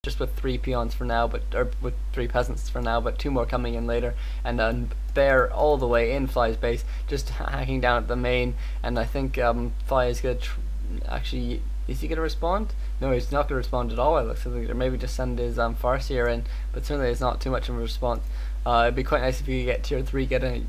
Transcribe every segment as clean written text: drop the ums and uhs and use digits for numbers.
just with 3 peons for now, or with 3 peasants for now, but 2 more coming in later, and bear all the way in Fly's base, just hacking down at the main. And I think Fly is gonna actually, is he gonna respond? No, he's not gonna respond at all. It looks like, or maybe just send his Farseer in, but certainly it's not too much of a response. It'd be quite nice if you could get tier 3, get a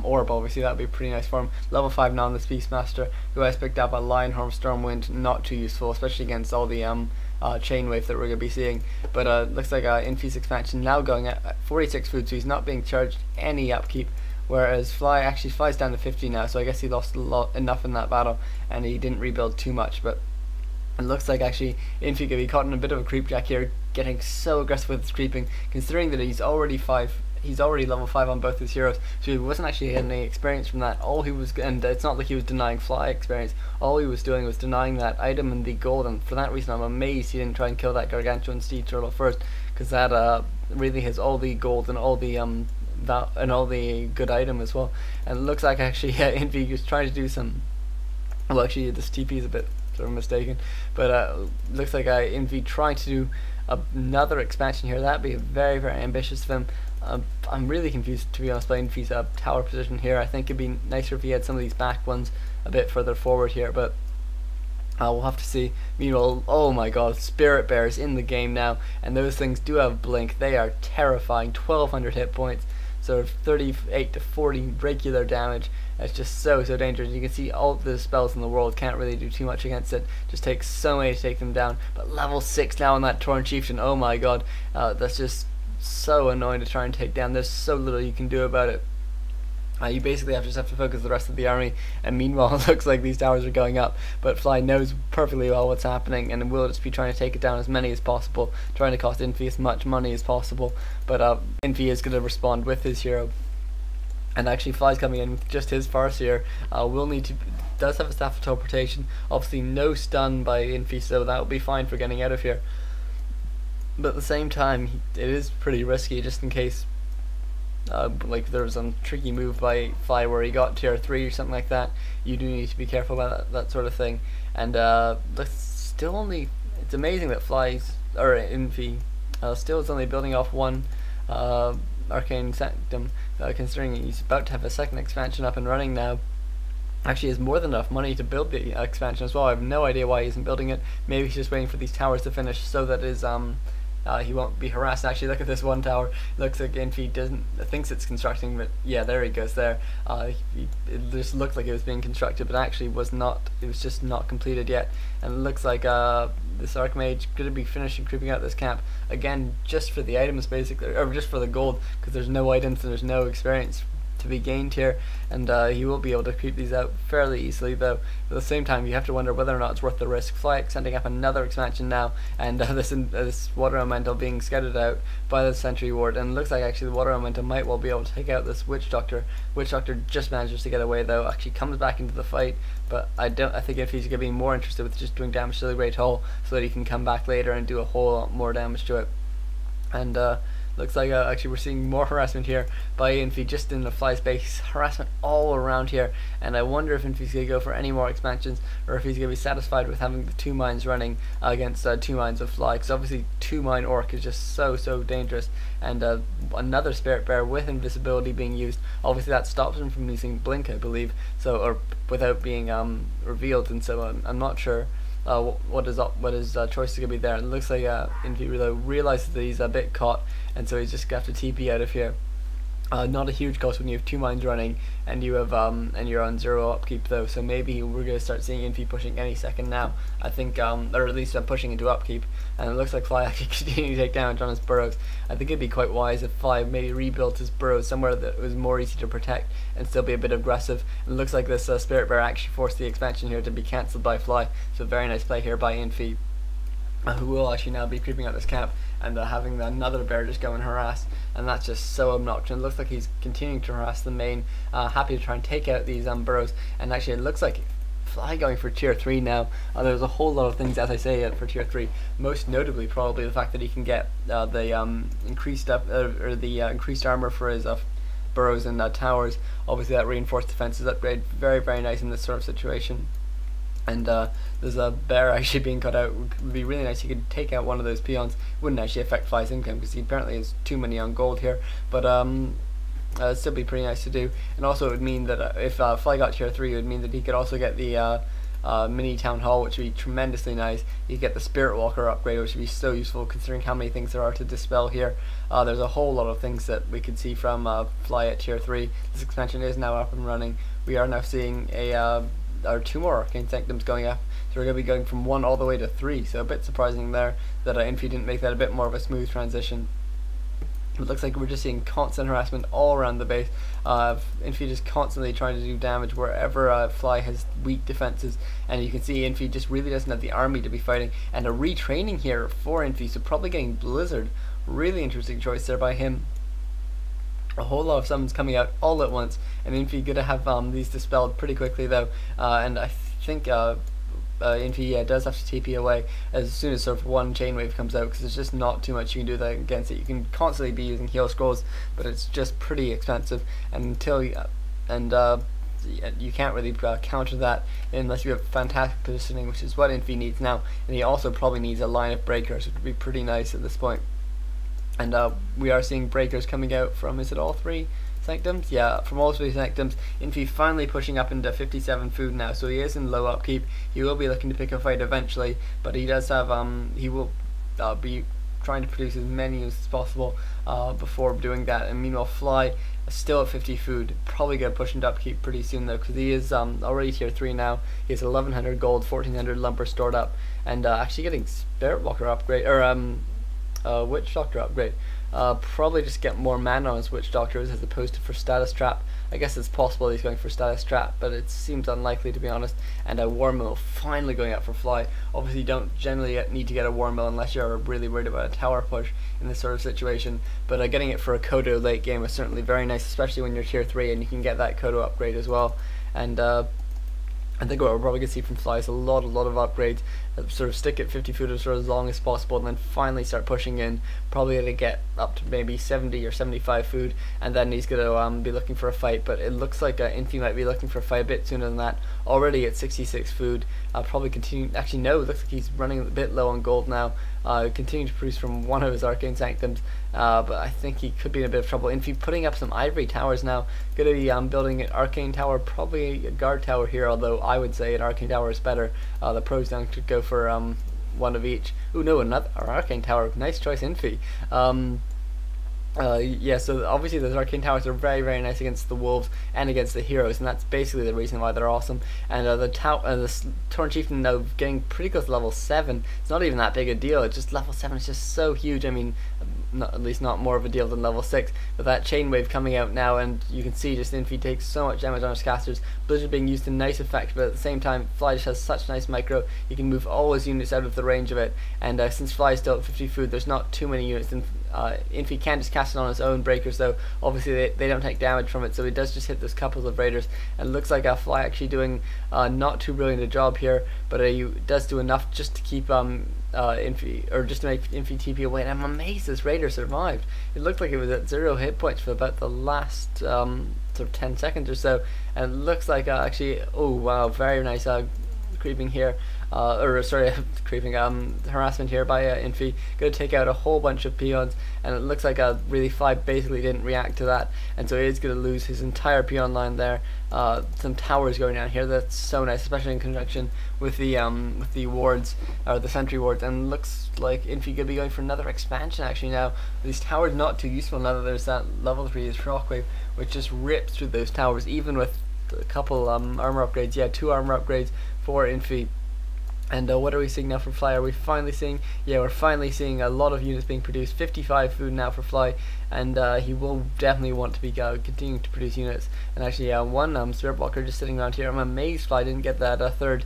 orb. Obviously that'd be pretty nice for him. Level 5 Nominus Beastmaster, who has picked up a Lionhorn Stormwind, not too useful, especially against all the chain wave that we're going to be seeing. But looks like Infi's expansion now going at 46 food, so he's not being charged any upkeep, whereas Fly actually flies down to 50 now, so I guess he lost enough in that battle and he didn't rebuild too much. But it looks like actually Infi could be caught in a bit of a creep jack here, getting so aggressive with his creeping, considering that he's already level 5 on both his heroes, so he wasn't actually getting any experience from that. All he was, and it's not like he was denying Fly experience, all he was doing was denying that item and the gold, and for that reason I'm amazed he didn't try and kill that Gargantuan Steed Turtle first, because that really has all the gold and all the good item as well. And it looks like actually Infi was trying to do some, well actually this TP is a bit sort of mistaken, but looks like Infi trying to do another expansion here. That'd be very, very ambitious of him. I'm really confused, to be honest, by Infi's tower position here. I think it'd be nicer if he had some of these back ones a bit further forward here, but we'll have to see. Meanwhile, oh my god, Spirit Bears in the game now, and those things do have blink. They are terrifying. 1200 hit points, so 38 to 40 regular damage. It's just so dangerous. You can see all the spells in the world can't really do too much against it. Just takes so many to take them down. But level 6 now on that Tauren Chieftain, oh my god, that's just so annoying to try and take down. There's so little you can do about it. You basically just have to focus the rest of the army, and meanwhile it looks like these towers are going up, but Fly knows perfectly well what's happening and will just be trying to take it down as many as possible, trying to cost Infi as much money as possible. But Infi is going to respond with his hero, and actually Fly's coming in with just his Farseer. Does have a Staff of Teleportation, obviously no stun by Infi, so that will be fine for getting out of here. But at the same time, it is pretty risky, just in case like there was some tricky move by Fly where he got tier 3 or something like that. You do need to be careful about that sort of thing. And it's amazing that Infi still is only building off one Arcane Sanctum, considering he's about to have a second expansion up and running now. Actually has more than enough money to build the expansion as well. I have no idea why he isn't building it. Maybe he's just waiting for these towers to finish so that his he won't be harassed. Actually, look at this one tower. Looks like Infi thinks it's constructing, but yeah, there he goes there. It just looked like it was being constructed, but actually was not. It was just not completed yet. And it looks like this Archmage going to be finishing creeping out this camp again, just for the items basically, or just for the gold, because there's no items and there's no experience to be gained here, and he will be able to creep these out fairly easily, though at the same time you have to wonder whether or not it's worth the risk. Fly sending up another expansion now, and this water elemental being scouted out by the sentry ward, and it looks like actually the water elemental might well be able to take out this witch doctor. Witch doctor just manages to get away though, actually comes back into the fight, but I think if he's going to be more interested with just doing damage to the Great Hall so that he can come back later and do a whole lot more damage to it. And looks like actually we're seeing more harassment here by Infi just in the Fly's base, harassment all around here, and I wonder if Infi's going to go for any more expansions, or if he's going to be satisfied with having the 2 mines running against 2 mines of Fly, because obviously 2 mine orc is just so dangerous, and another Spirit Bear with invisibility being used, obviously that stops him from using blink, I believe, so, or without being revealed, and so I'm not sure what his choice is going to be there. And it looks like Infi realizes that he's a bit caught, and so he's just going to have to TP out of here. Not a huge cost when you have 2 mines running and you have and you're on 0 upkeep though, so maybe we're going to start seeing Infi pushing any second now, I think, or at least pushing into upkeep. And it looks like Fly actually continuing to take damage on his burrows. I think it'd be quite wise if Fly maybe rebuilt his burrows somewhere that was more easy to protect and still be a bit aggressive. And it looks like this Spirit Bear actually forced the expansion here to be cancelled by Fly, so very nice play here by Infi, who will actually now be creeping out this camp and having another bear just go and harass, and that's just so obnoxious. It looks like he's continuing to harass the main, happy to try and take out these burrows, and actually it looks like Fly going for tier 3 now. There's a whole lot of things, as I say, for tier 3, most notably probably the fact that he can get the increased armor for his burrows and towers. Obviously that reinforced defenses upgrade, very nice in this sort of situation. And there's a bear actually being cut out. It would be really nice. You could take out one of those peons. Wouldn't actually affect Fly's income because he apparently has too many on gold here. But it'd still be pretty nice to do. And also it would mean that if Fly got tier 3, it would mean that he could also get the mini town hall, which would be tremendously nice. You get the Spirit Walker upgrade, which would be so useful considering how many things there are to dispel here. There's a whole lot of things that we could see from Fly at tier 3. This expansion is now up and running. We are now seeing or 2 more Arcane Sanctums going up, so we're going to be going from 1 all the way to 3, so a bit surprising there that Infi didn't make that a bit more of a smooth transition. It looks like we're just seeing constant harassment all around the base. Infi just constantly trying to do damage wherever Fly has weak defenses, and you can see Infi just really doesn't have the army to be fighting, and a retraining here for Infi, so probably getting Blizzard. Really interesting choice there by him. A whole lot of summons coming out all at once, and Infi gonna have these dispelled pretty quickly though, and I think Infi does have to TP away as soon as sort of one chain wave comes out, because there's just not too much you can do that against it. You can constantly be using heal scrolls, but it's just pretty expensive, and until you can't really counter that unless you have fantastic positioning, which is what Infi needs now, and he also probably needs a line of breakers, which would be pretty nice at this point. And we are seeing breakers coming out from, is it all 3 Sanctums? Yeah, from all 3 Sanctums. Infi finally pushing up into 57 food now, so he is in low upkeep. He will be looking to pick a fight eventually, but he does have, he will be trying to produce as many as possible before doing that. And meanwhile, Fly is still at 50 food, probably going to push into upkeep pretty soon though, because he is already tier 3 now. He has 1100 gold, 1400 lumber stored up, and actually getting Spirit Walker upgrade, or Witch Doctor upgrade. Probably just get more mana on his Witch Doctors as opposed to for Status Trap. I guess it's possible he's going for Status Trap, but it seems unlikely to be honest. And a War Mill finally going out for Fly. Obviously you don't generally need to get a War Mill unless you're really worried about a tower push in this sort of situation, but getting it for a Kodo late game is certainly very nice, especially when you're tier 3 and you can get that Kodo upgrade as well. And I think what we're probably going to see from Fly is a lot of upgrades, sort of stick at 50 food for as long as possible, and then finally start pushing in, probably going to get up to maybe 70 or 75 food, and then he's going to be looking for a fight. But it looks like Infi might be looking for a fight a bit sooner than that, already at 66 food. Probably continue, actually no, it looks like he's running a bit low on gold now, continuing to produce from one of his Arcane Sanctums, but I think he could be in a bit of trouble. Infi putting up some Ivory Towers now, going to be building an Arcane Tower, probably a Guard Tower here, although I would say an Arcane Tower is better. The pros down could go for one of each. Ooh, no, another Arcane Tower. Nice choice, Infi. Yeah, so obviously those Arcane Towers are very nice against the wolves and against the heroes, and that's basically the reason why they're awesome. And the Torn Chieftain now getting pretty close to level 7. It's not even that big a deal. It's just level 7 is just so huge. I mean, at least not more of a deal than level 6. But that chain wave coming out now, and you can see just Infi takes so much damage on his casters. Blizzard being used in nice effect, but at the same time, Fly just has such nice micro. You can move all his units out of the range of it. And since Fly is still at 50 food, there's not too many units. And Infi can just cast it on his own breakers, though obviously they don't take damage from it, so he does just hit those couple of raiders. And it looks like Fly actually doing not too brilliant a job here, but he does do enough just to keep Infi, or just to make Infi TP away. And I'm amazed this raider survived. It looked like it was at 0 hit points for about the last sort of 10 seconds or so, and it looks like actually, oh wow, very nice creeping here, or sorry, creeping harassment here by Infi. Going to take out a whole bunch of peons, and it looks like really Fly basically didn't react to that, and so he is going to lose his entire peon line there. Some towers going down here. That's so nice, especially in conjunction with the wards, or the sentry wards. And looks like Infi could be going for another expansion actually now. These towers not too useful now that there's that level 3 shockwave, which just rips through those towers, even with a couple armor upgrades. Yeah, 2 armor upgrades for Infi. And what are we seeing now for Fly? Are we finally seeing? Yeah, we're finally seeing a lot of units being produced. 55 food now for Fly, and he will definitely want to be continuing to produce units. And actually, one Spirit Walker just sitting around here. I'm amazed Fly didn't get that third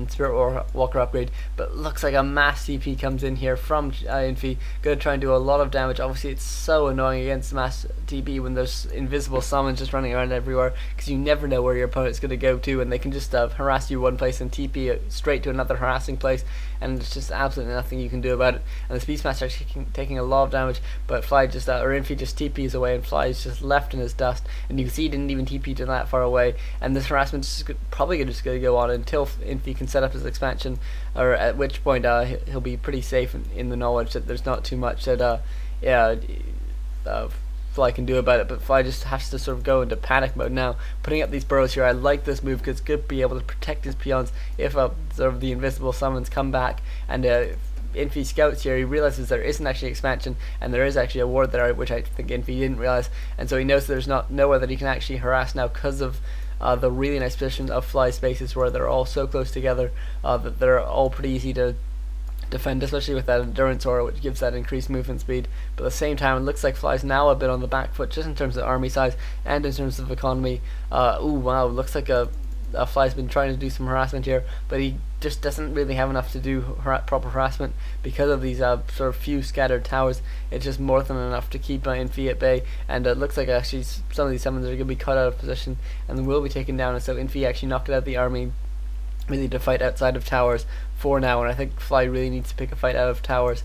Spirit Walker upgrade, but looks like a mass CP comes in here from Infi. Gonna try and do a lot of damage. Obviously it's so annoying against mass TP when there's invisible summons just running around everywhere, because you never know where your opponent's gonna go to, and they can just harass you one place and TP it straight to another harassing place, and it's just absolutely nothing you can do about it. And the Beastmaster actually taking a lot of damage, but Fly just or Infi just TPs away, and Fly is just left in his dust, and you can see he didn't even TP to that far away. And this harassment is probably just gonna go on until Infi can set up his expansion, or at which point he'll be pretty safe in the knowledge that there's not too much that Fly can do about it. But Fly just has to sort of go into panic mode now, putting up these burrows here. I like this move because it's good to be able to protect his peons if sort of the invisible summons come back, and Infi scouts here. He realizes there isn't actually expansion, and there is actually a ward there, which I think Infi didn't realize, and so he knows there's nowhere that he can actually harass now because of the really nice position of Fly spaces where they're all so close together that they're all pretty easy to defend, especially with that endurance aura, which gives that increased movement speed. But at the same time, it looks like Fly's now a bit on the back foot, just in terms of army size and in terms of economy. Ooh, wow, looks like Fly's been trying to do some harassment here, but he just doesn't really have enough to do proper harassment because of these sort of few scattered towers. It's just more than enough to keep Infi at bay, and it looks like actually some of these summons are going to be cut out of position and will be taken down, and so Infi actually knocked out the army really to fight outside of towers for now, and I think Fly really needs to pick a fight out of towers